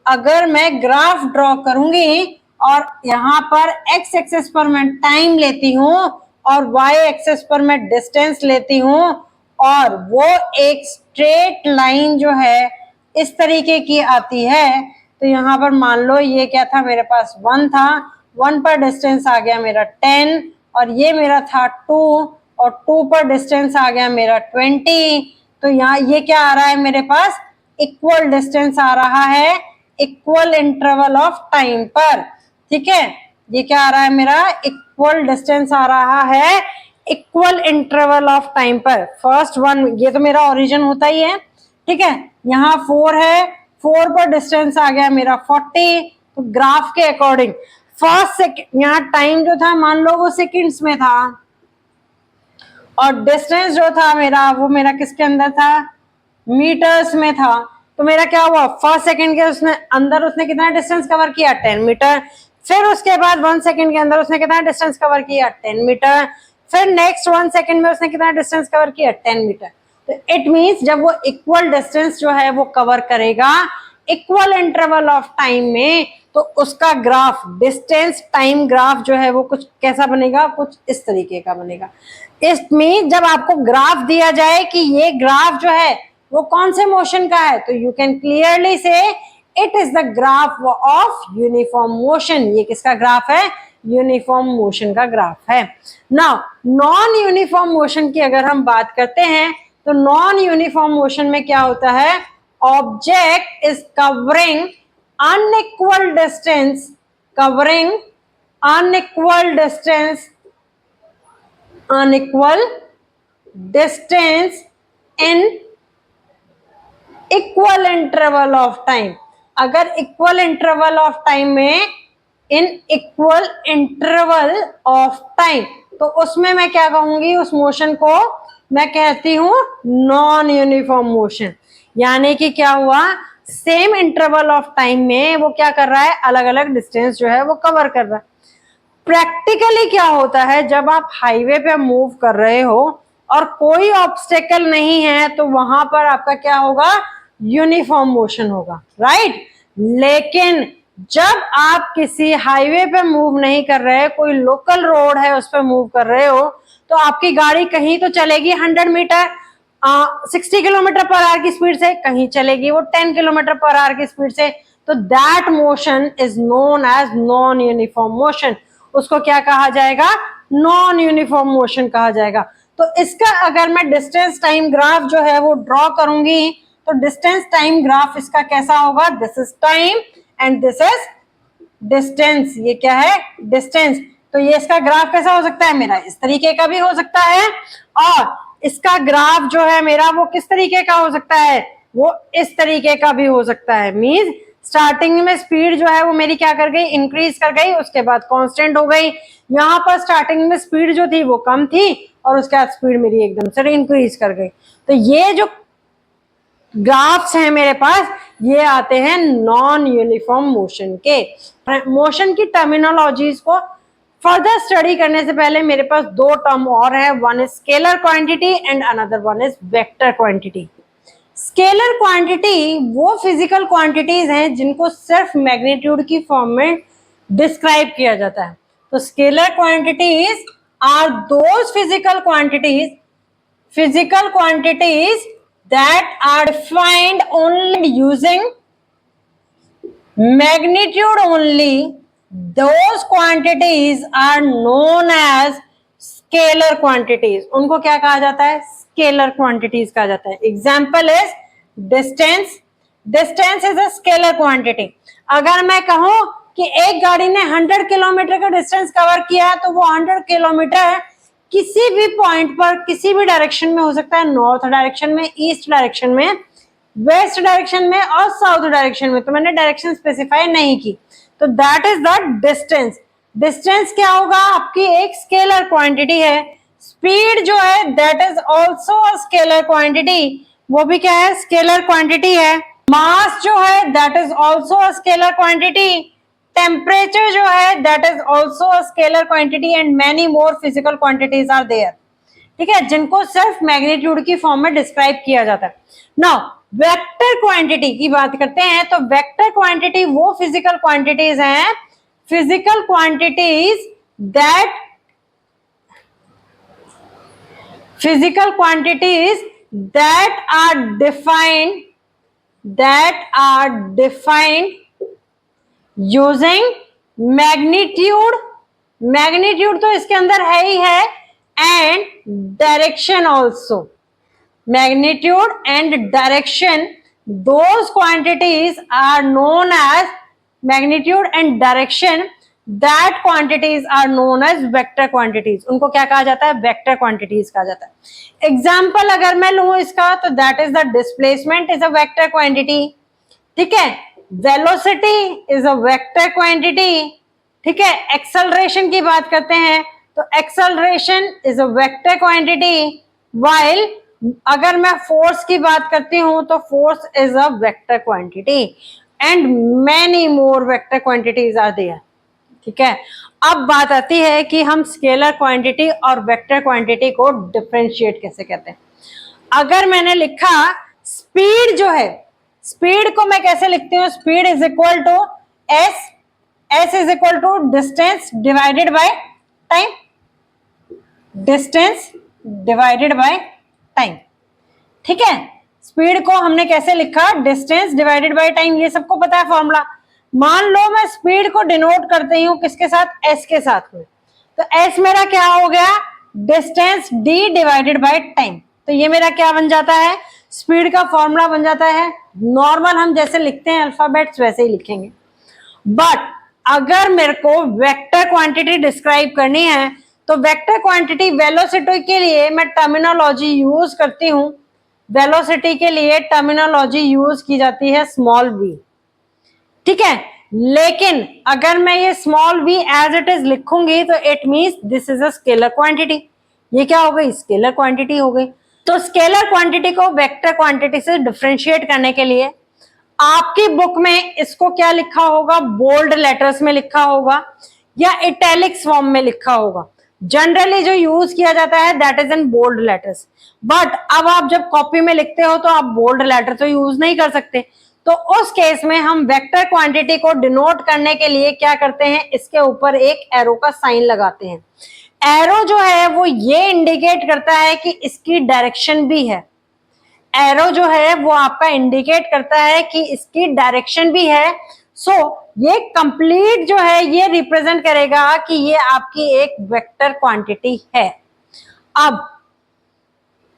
Speaker 1: अगर मैं ग्राफ ड्रॉ करूंगी और यहां पर एक्स एक्सेस पर मैं टाइम लेती हूं और वाई एक्सेस पर मैं डिस्टेंस लेती हूं, और वो एक स्ट्रेट लाइन जो है इस तरीके की आती है, तो यहाँ पर मान लो ये क्या था, मेरे पास 1 था, 1 पर डिस्टेंस आ गया मेरा 10, और ये मेरा था 2, और 2 पर डिस्टेंस आ गया मेरा 20। तो यहाँ ये क्या आ रहा है मेरे पास, इक्वल डिस्टेंस आ रहा है इक्वल इंटरवल ऑफ टाइम पर। ठीक है, ये क्या आ रहा है मेरा, इक्वल डिस्टेंस आ रहा है इक्वल इंटरवल ऑफ टाइम पर। फर्स्ट वन, ये तो मेरा ओरिजिन होता ही है। ठीक है, यहाँ 4 है, 4 पर डिस्टेंस आ गया मेरा 40, तो ग्राफ के अकॉर्डिंग फर्स्ट सेकंड, यहाँ टाइम जो था मान लो वो सेकंड्स में था, और डिस्टेंस जो था मेरा वो मेरा किसके अंदर था, मीटर्स में था। तो मेरा क्या हुआ, फर्स्ट सेकंड के उसने अंदर उसने कितना डिस्टेंस कवर किया, 10 मीटर। फिर उसके बाद 1 सेकंड के अंदर उसने कितना डिस्टेंस कवर किया, 10 मीटर। फिर नेक्स्ट 1 सेकंड में उसने कितना डिस्टेंस कवर किया, 10 मीटर। तो इट मीन्स जब वो इक्वल डिस्टेंस जो है वो कवर करेगा इक्वल इंटरवल ऑफ टाइम में, तो उसका ग्राफ, डिस्टेंस टाइम ग्राफ जो है वो कुछ कैसा बनेगा, कुछ इस तरीके का बनेगा। इसमें जब आपको ग्राफ दिया जाए कि ये ग्राफ जो है वो कौन से मोशन का है, तो यू कैन क्लियरली से it is the graph of uniform motion. ये किसका ग्राफ है, यूनिफॉर्म मोशन का ग्राफ है। नाउ नॉन यूनिफॉर्म मोशन की अगर हम बात करते हैं, तो नॉन यूनिफॉर्म मोशन में क्या होता है, object is covering unequal distance, covering unequal distance, unequal distance in equal interval of time। अगर equal interval of time में, in equal interval of time, तो उसमें मैं क्या कहूंगी, उस मोशन को मैं कहती हूं नॉन यूनिफॉर्म मोशन। यानी कि क्या हुआ, सेम इंटरवल ऑफ टाइम में वो क्या कर रहा है, अलग अलग डिस्टेंस जो है वो कवर कर रहा है। प्रैक्टिकली क्या होता है, जब आप हाईवे पे मूव कर रहे हो और कोई ऑब्स्टेकल नहीं है, तो वहां पर आपका क्या होगा, यूनिफॉर्म मोशन होगा, राइट। लेकिन जब आप किसी हाईवे पे मूव नहीं कर रहे, कोई लोकल रोड है उस पर मूव कर रहे हो, तो आपकी गाड़ी कहीं तो चलेगी 100 मीटर 60 किलोमीटर पर आवर की स्पीड से, कहीं चलेगी वो 10 किलोमीटर पर आवर की स्पीड से। तो that motion is known as non uniform motion. उसको क्या कहा जाएगा, नॉन यूनिफॉर्म मोशन कहा जाएगा। तो इसका अगर मैं डिस्टेंस टाइम ग्राफ जो है वो ड्रॉ करूंगी, तो डिस्टेंस टाइम ग्राफ इसका कैसा होगा, this is time and this is distance. ये क्या है, डिस्टेंस। तो ये इसका ग्राफ कैसा हो सकता है मेरा, इस तरीके का भी हो सकता है, और इसका ग्राफ जो है मेरा वो किस तरीके का हो सकता है, वो इस तरीके का भी हो सकता है। मींस स्टार्टिंग में स्पीड जो है वो मेरी क्या कर गई, इंक्रीज कर गई, उसके बाद कांस्टेंट हो गई। यहाँ पर स्टार्टिंग में स्पीड जो थी वो कम थी और उसके बाद स्पीड मेरी एकदम से इंक्रीज कर गई। तो ये जो ग्राफ्स हैं मेरे पास, ये आते हैं नॉन यूनिफॉर्म मोशन के। मोशन की टर्मिनोलॉजीज को फर्दर स्टडी करने से पहले मेरे पास दो टर्म और है, one is scalar quantity and another one is vector quantity. Scalar quantity वो फिजिकल क्वांटिटीज हैं जिनको सिर्फ मैग्नीट्यूड की फॉर्म में डिस्क्राइब किया जाता है। तो scalar quantities are those physical quantities that are defined only using magnitude only. Those quantities are known as scalar quantities. उनको क्या कहा जाता है, scalar quantities कहा जाता है। Example is distance. Distance is a scalar quantity. अगर मैं कहूं कि एक गाड़ी ने 100 किलोमीटर का डिस्टेंस कवर किया तो वो 100 किलोमीटर किसी भी पॉइंट पर किसी भी डायरेक्शन में हो सकता है, नॉर्थ डायरेक्शन में, ईस्ट डायरेक्शन में, वेस्ट डायरेक्शन में और साउथ डायरेक्शन में। तो मैंने डायरेक्शन स्पेसिफाई नहीं की, तो that is the distance. Distance क्या होगा, आपकी एक स्केलर क्वांटिटी है। स्पीड जो है that is also a scalar quantity, वो भी क्या है, स्केलर क्वांटिटी है। मास जो है that is also a scalar quantity. Temperature जो है that is also a scalar quantity and many more physical quantities are there. ठीक है, जिनको सिर्फ मैग्नीट्यूड की फॉर्म में डिस्क्राइब किया जाता है। नाउ वेक्टर क्वांटिटी की बात करते हैं, तो वेक्टर क्वांटिटी वो फिजिकल क्वांटिटीज हैं, physical quantities that are defined using magnitude. Magnitude तो इसके अंदर है ही है, and direction also. Magnitude and direction, those quantities are known as magnitude and direction, that quantities are known as vector quantities. उनको क्या कहा जाता है, वेक्टर क्वांटिटीज कहा जाता है। एग्जाम्पल अगर मैं लूं इसका, तो that is the displacement is a vector quantity. ठीक है, velocity is a vector quantity. ठीक है, एक्सेलरेशन की बात करते हैं तो acceleration is a vector quantity, while अगर मैं फोर्स की बात करती हूं तो force is a vector quantity, and many more vector quantities are there. ठीक है, अब बात आती है कि हम स्केलर क्वांटिटी और वेक्टर क्वांटिटी को डिफरेंशिएट कैसे करते हैं। अगर मैंने लिखा स्पीड जो है, स्पीड को मैं कैसे लिखती हूँ, speed is equal to S is equal to distance divided by time. Distance divided by time. ठीक है, स्पीड को हमने कैसे लिखा, डिस्टेंस डिवाइडेड बाय टाइम, ये सबको पता है फॉर्मूला। मान लो मैं स्पीड को डिनोट करती हूँ किसके साथ, एस के साथ में, तो एस मेरा क्या हो गया, distance D divided by time. तो ये मेरा क्या बन जाता है, स्पीड का फॉर्मूला बन जाता है। नॉर्मल हम जैसे लिखते हैं अल्फाबेट्स वैसे ही लिखेंगे, बट अगर मेरे को वेक्टर क्वांटिटी डिस्क्राइब करनी है तो वेक्टर क्वांटिटी, वेलोसिटी के लिए मैं टर्मिनोलॉजी यूज करती हूं। वेलोसिटी के लिए टर्मिनोलॉजी यूज की जाती है स्मॉल वी। ठीक है, लेकिन अगर मैं ये small V as it is लिखूंगी तो it means this is a scalar quantity. ये क्या हो गई, स्केलर क्वांटिटी हो गई। तो स्केलर क्वांटिटी को वेक्टर क्वांटिटी से डिफरेंशिएट करने के लिए आपकी बुक में इसको क्या लिखा होगा, बोल्ड लेटर्स में लिखा होगा या इटैलिक्स फॉर्म में लिखा होगा। जनरली जो यूज किया जाता है that is in bold letters, but अब आप जब कॉपी में लिखते हो तो आप बोल्ड लेटर तो यूज नहीं कर सकते। तो उस केस में हम वेक्टर क्वांटिटी को डिनोट करने के लिए क्या करते हैं, इसके ऊपर एक एरो का साइन लगाते हैं। एरो जो है वो ये इंडिकेट करता है कि इसकी डायरेक्शन भी है। एरो जो है वो आपका इंडिकेट करता है कि इसकी डायरेक्शन भी है। सो ये कंप्लीट जो है ये रिप्रेजेंट करेगा कि ये आपकी एक वेक्टर क्वांटिटी है। अब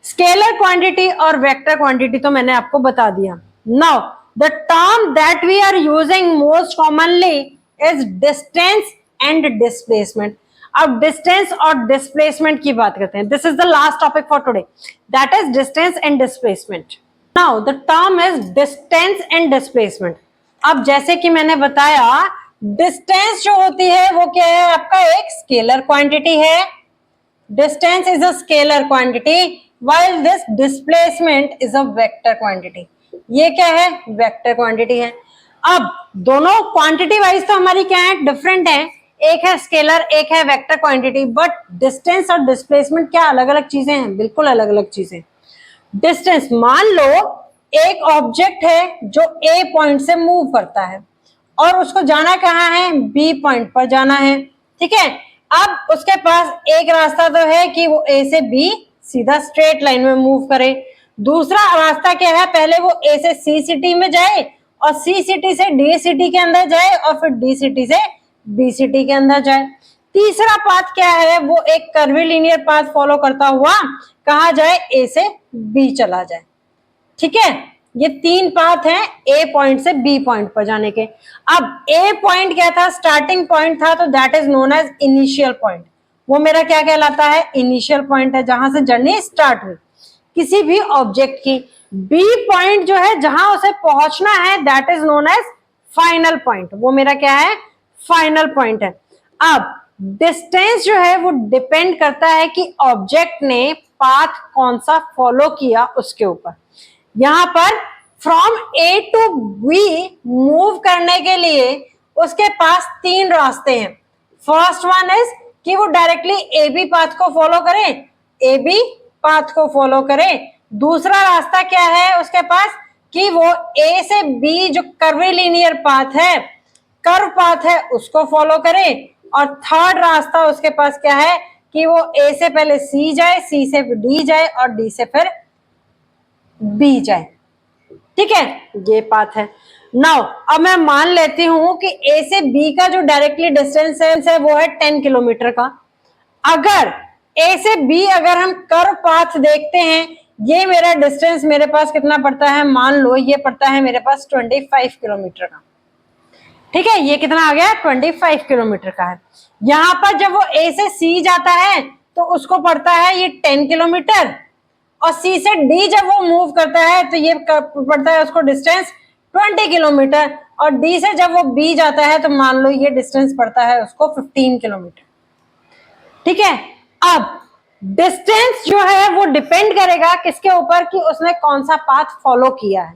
Speaker 1: स्केलर क्वांटिटी और वेक्टर क्वांटिटी तो मैंने आपको बता दिया। Now the term that we are using most commonly is distance and displacement. अब डिस्टेंस और डिस्प्लेसमेंट की बात करते हैं. This is the last topic for today, that is distance and displacement. Now the term is distance and displacement. अब जैसे कि मैंने बताया, डिस्टेंस जो होती है वो क्या है, आपका एक स्केलर क्वांटिटी है. Distance is a scalar quantity while this displacement is a vector quantity. ये क्या है, वेक्टर क्वांटिटी है. अब दोनों क्वांटिटी वाइज तो हमारी क्या है, डिफरेंट है. एक है स्केलर, एक है वेक्टर क्वांटिटी. बट डिस्टेंस और डिस्प्लेसमेंट क्या अलग अलग चीजें हैं, बिल्कुल अलग अलग चीजें. डिस्टेंस, मान लो एक ऑब्जेक्ट है जो ए पॉइंट से मूव करता है और उसको जाना कहाँ है, बी पॉइंट पर जाना है. ठीक है. अब उसके पास एक रास्ता तो है कि वो ए से बी सीधा स्ट्रेट लाइन में मूव करे. दूसरा रास्ता क्या है, पहले वो ए से सी सिटी में जाए और सी सिटी से डी सिटी के अंदर जाए और फिर डी सिटी से बी सिटी के अंदर जाए. तीसरा पाथ क्या है, वो एक कर्वीलिनियर पाथ फॉलो करता हुआ कहा जाए, ए से बी चला जाए. ठीक है. ये तीन पाथ हैं ए पॉइंट से बी पॉइंट पर जाने के. अब ए पॉइंट क्या था, स्टार्टिंग पॉइंट था, तो that is known as initial point. वो मेरा क्या कहलाता है, इनिशियल पॉइंट है, जहां से जर्नी स्टार्ट हुई किसी भी ऑब्जेक्ट की. बी पॉइंट जो है जहां उसे पहुंचना है, that is known as final point. वो मेरा क्या है, फाइनल पॉइंट है. अब डिस्टेंस जो है वो डिपेंड करता है कि ऑब्जेक्ट ने पाथ कौन सा फॉलो किया उसके ऊपर. यहां पर from A to B move करने के लिए उसके पास तीन रास्ते हैं. फर्स्ट वन इज कि वो डायरेक्टली ए बी पाथ को फॉलो करे, ए बी पाथ को फॉलो करे. दूसरा रास्ता क्या है उसके पास, कि वो ए से बी जो कर्वीलिनियर पाथ है, कर्व पाथ है, उसको फॉलो करे. और थर्ड रास्ता उसके पास क्या है, कि वो ए से पहले सी जाए, सी से डी जाए और डी से फिर बी जाए. ठीक है, ये पाथ है. नाउ अब मैं मान लेती हूं कि ए से बी का जो डायरेक्टली डिस्टेंस है वो है 10 किलोमीटर का. अगर ए से बी अगर हम कर्व पाथ देखते हैं, ये मेरा डिस्टेंस मेरे पास कितना पड़ता है, मान लो ये पड़ता है मेरे पास 25 किलोमीटर का. ठीक है, ये कितना आ गया, 25 किलोमीटर का है. यहां पर जब वो ए से सी जाता है तो उसको पड़ता है ये 10 किलोमीटर, और सी से डी जब वो मूव करता है तो ये पड़ता है उसको डिस्टेंस 20 किलोमीटर, और डी से जब वो बी जाता है तो मान लो ये डिस्टेंस पड़ता है उसको 15 किलोमीटर. ठीक है. अब डिस्टेंस जो है वो डिपेंड करेगा किसके ऊपर, कि उसने कौन सा पाथ फॉलो किया है.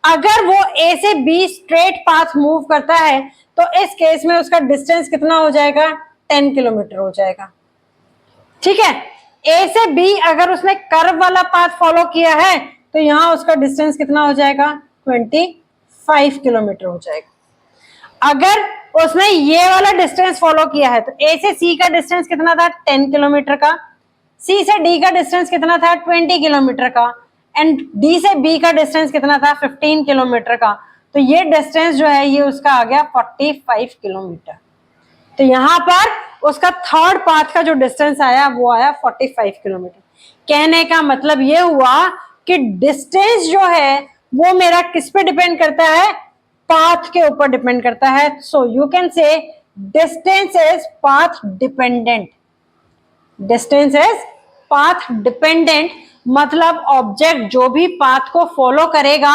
Speaker 1: अगर वो ए से बी स्ट्रेट पाथ मूव करता है तो इस केस में उसका डिस्टेंस कितना हो जाएगा, 10 किलोमीटर हो जाएगा. ठीक है. ए से बी अगर उसने कर्व वाला पाथ फॉलो किया है तो यहां उसका डिस्टेंस कितना हो जाएगा, 25 किलोमीटर हो जाएगा. अगर उसने ये वाला डिस्टेंस फॉलो किया है तो ए से सी का डिस्टेंस कितना था, 10 किलोमीटर का. सी से डी का डिस्टेंस कितना था, 20 किलोमीटर का. एंड डी से बी का डिस्टेंस कितना था, 15 किलोमीटर का. तो ये डिस्टेंस जो है ये उसका आ गया 45 किलोमीटर. तो यहां पर उसका थर्ड पाथ का जो डिस्टेंस आया वो आया 45 किलोमीटर. कहने का मतलब ये हुआ कि डिस्टेंस जो है वो मेरा किस पे डिपेंड करता है, पाथ के ऊपर डिपेंड करता है. सो यू कैन से distance is path dependent. Distance is path dependent मतलब ऑब्जेक्ट जो भी पाथ को फॉलो करेगा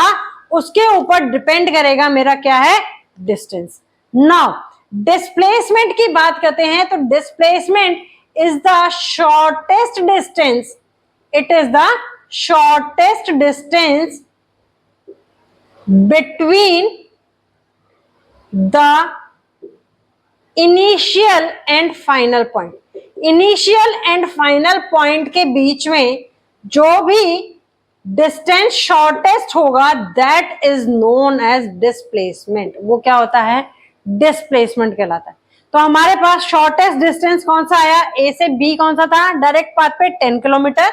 Speaker 1: उसके ऊपर डिपेंड करेगा मेरा क्या है, डिस्टेंस. नाउ डिस्प्लेसमेंट की बात करते हैं तो displacement is the shortest distance. It is the shortest distance between the initial and final point. Initial and final point के बीच में जो भी डिस्टेंस शॉर्टेस्ट होगा that is known as displacement. वो क्या होता है, डिस्प्लेसमेंट कहलाता है. तो हमारे पास शॉर्टेस्ट डिस्टेंस कौन सा आया, ए से बी कौन सा था, डायरेक्ट पाथ पे 10 किलोमीटर,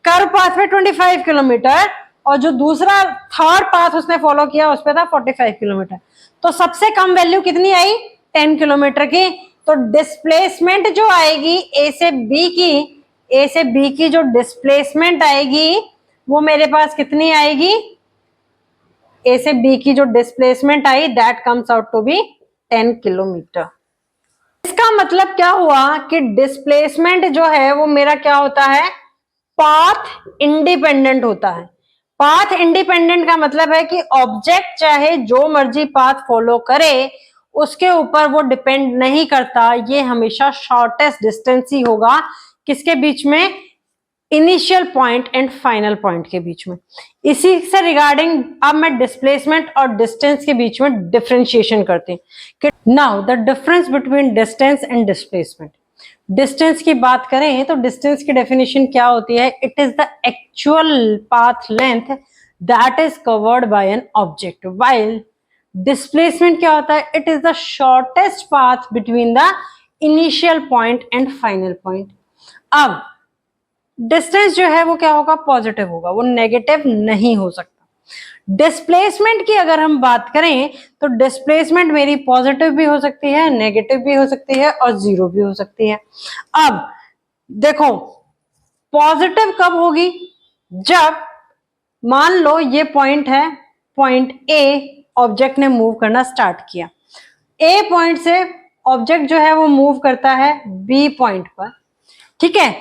Speaker 1: कर्व पाथ पे 25 किलोमीटर, और जो दूसरा थर्ड पाथ उसने फॉलो किया उस पे था 45 किलोमीटर. तो सबसे कम वैल्यू कितनी आई, 10 किलोमीटर की. तो डिस्प्लेसमेंट जो आएगी ए से बी की, ए से बी की जो डिस्प्लेसमेंट आएगी वो मेरे पास कितनी आएगी, ए से बी की जो डिस्प्लेसमेंट आई that comes out to be 10 kilometre. इसका इसका मतलब क्या हुआ कि डिस्प्लेसमेंट जो है वो मेरा क्या होता है, पाथ इंडिपेंडेंट होता है। पाथ इंडिपेंडेंट का मतलब है कि ऑब्जेक्ट चाहे जो मर्जी पाथ फॉलो करे उसके ऊपर वो डिपेंड नहीं करता, ये हमेशा शॉर्टेस्ट डिस्टेंस ही होगा किसके बीच में, initial point and final point के बीच में। इसी से रिगार्डिंग अब मैं डिस्प्लेसमेंट और डिस्टेंस के बीच में डिफरेंशिएशन करते हैं। Now the difference between distance and displacement. Distance की बात करें तो डिस्टेंस की डेफिनेशन क्या होती है, it is the actual path length that is covered by an object, while displacement क्या होता है, it is the shortest path between the initial point and final point. अब डिस्टेंस जो है वो क्या होगा, पॉजिटिव होगा, वो नेगेटिव नहीं हो सकता। डिस्प्लेसमेंट की अगर हम बात करें तो डिस्प्लेसमेंट मेरी पॉजिटिव भी हो सकती है, नेगेटिव भी हो सकती है और जीरो भी हो सकती है। अब देखो पॉजिटिव कब होगी, जब मान लो ये पॉइंट है, पॉइंट ए, ऑब्जेक्ट ने मूव करना स्टार्ट किया, ए पॉइंट से ऑब्जेक्ट जो है वो मूव करता है बी पॉइंट पर, ठीक है।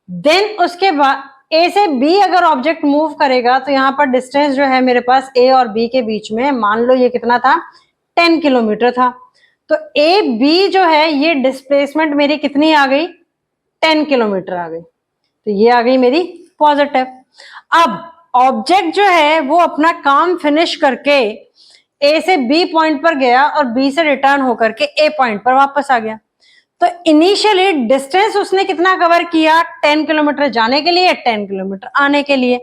Speaker 1: देन उसके बाद ए से बी अगर ऑब्जेक्ट मूव करेगा तो यहां पर डिस्टेंस जो है मेरे पास ए और बी के बीच में, मान लो ये कितना था, 10 किलोमीटर था। तो ए बी जो है ये डिस्प्लेसमेंट मेरी कितनी आ गई, 10 किलोमीटर आ गई, तो ये आ गई मेरी पॉजिटिव। अब ऑब्जेक्ट जो है वो अपना काम फिनिश करके ए से बी पॉइंट पर गया और बी से रिटर्न होकर के ए पॉइंट पर वापस आ गया। तो इनिशियली डिस्टेंस उसने कितना कवर किया, 10 किलोमीटर जाने के लिए, 10 किलोमीटर आने के लिए।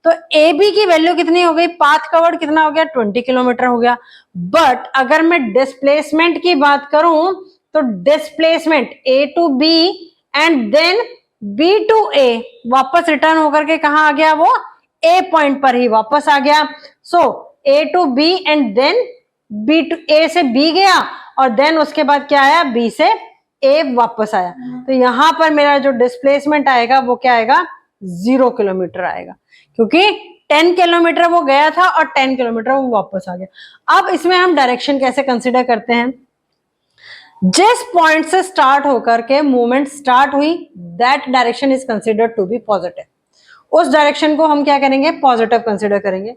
Speaker 1: तो ए बी की वैल्यू कितनी हो गई, पाथ कवर्ड कितना हो गया, 20 किलोमीटर हो गया। बट अगर मैं डिस्प्लेसमेंट की बात करूं तो displacement A to B and then B to A, वापस रिटर्न होकर के कहा आ गया, वो ए पॉइंट पर ही वापस आ गया। So A to B and then B to, A से बी गया और देन उसके बाद क्या आया, बी से ए वापस आया। तो यहां पर मेरा जो डिस्प्लेसमेंट आएगा वो क्या आएगा, 0 किलोमीटर आएगा, क्योंकि 10 किलोमीटर वो गया था और 10 किलोमीटर वो वापस आ गया। अब इसमें हम डायरेक्शन कैसे कंसिडर करते हैं, जिस पॉइंट से स्टार्ट होकर के मूवमेंट स्टार्ट हुई that direction is considered to be positive, उस डायरेक्शन को हम क्या करेंगे, पॉजिटिव कंसिडर करेंगे।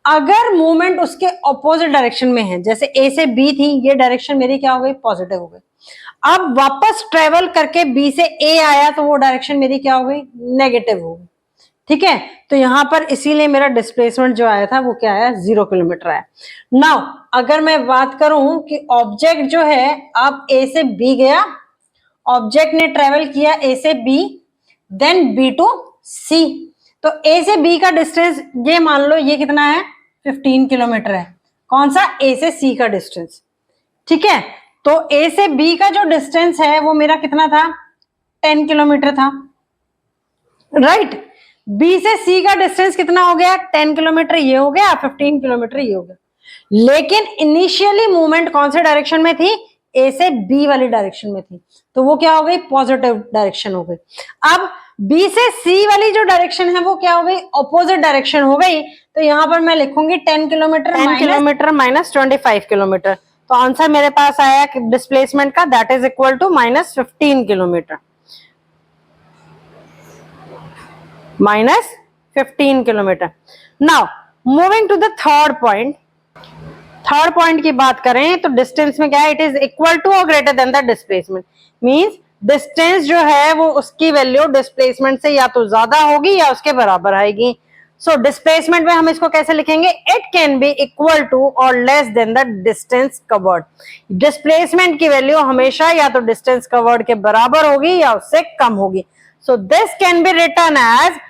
Speaker 1: अगर मूवमेंट उसके ऑपोजिट डायरेक्शन में है, जैसे ए से बी थी, ये डायरेक्शन मेरी क्या हो गई, पॉजिटिव हो गई। अब वापस ट्रेवल करके बी से ए आया तो वो डायरेक्शन मेरी क्या हो गई, नेगेटिव हो गई, ठीक है। तो यहां पर इसीलिए मेरा डिस्प्लेसमेंट जो आया था वो क्या आया, 0 किलोमीटर आया। नाउ अगर मैं बात करूं कि ऑब्जेक्ट जो है अब ए से बी गया, ऑब्जेक्ट ने ट्रेवल किया ए से बी देन बी टू सी, तो ए से बी का डिस्टेंस ये मान लो ये कितना है, 15 किलोमीटर है। कौन सा, ए से सी का डिस्टेंस, ठीक है। तो ए से बी का जो डिस्टेंस है वो मेरा कितना था, 10 किलोमीटर था, राइट। बी से सी का डिस्टेंस कितना हो गया, 10 किलोमीटर ये हो गया, 15 किलोमीटर ये हो गया। लेकिन इनिशियली मूवमेंट कौन से डायरेक्शन में थी, ए से बी वाली डायरेक्शन में थी, तो वो क्या हो गई, पॉजिटिव डायरेक्शन हो गई। अब बी से सी वाली जो डायरेक्शन है वो क्या हो गई, ऑपोजिट डायरेक्शन हो गई। तो यहां पर मैं लिखूंगी 10 किलोमीटर माइनस 25 किलोमीटर, तो आंसर मेरे पास आया डिस्प्लेसमेंट का, that is equal to minus 15 kilometre, minus 15 kilometre. Now moving to the third point. Third point की बात करें तो डिस्टेंस में क्या है, इट इज इक्वल टू और greater than the displacement, means distance जो है वो उसकी वैल्यू डिस्प्लेसमेंट से या तो ज्यादा होगी या उसके बराबर आएगी। सो डिस्प्लेसमेंट में हम इसको कैसे लिखेंगे, it can be equal to or less than the distance covered. Displacement की वैल्यू हमेशा या तो डिस्टेंस कवर्ड के बराबर होगी या उससे कम होगी। So this can be written as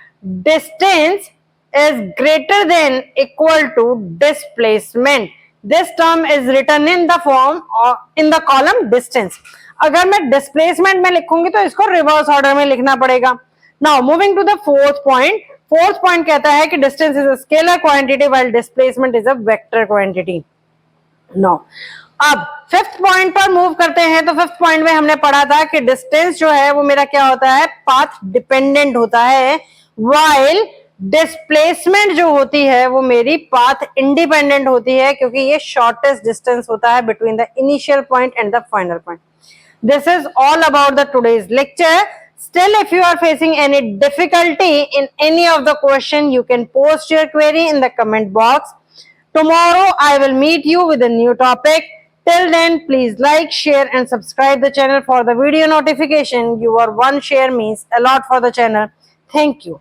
Speaker 1: distance is greater than equal to displacement. This term is written in the form or in the column distance. अगर मैं displacement में लिखूंगी तो इसको reverse order में लिखना पड़ेगा। Now moving to the fourth point. Fourth point कहता है कि distance is a scalar quantity while displacement is a vector quantity. Now अब फिफ्थ पॉइंट पर मूव करते हैं। तो फिफ्थ पॉइंट में हमने पढ़ा था कि डिस्टेंस जो है वो मेरा क्या होता है, पाथ डिपेंडेंट होता है, while डिस्प्लेसमेंट जो होती है वो मेरी पाथ इंडिपेंडेंट होती है, क्योंकि ये शॉर्टेस्ट डिस्टेंस होता है between the initial point and the final point. This is all about the today's lecture. Still, if you are facing any difficulty in any of the question, you can post your query in the comment box. Tomorrow, I will meet you with a new topic. Till then, please like, share and subscribe the channel for the video notification. Your one share means a lot for the channel. Thank you.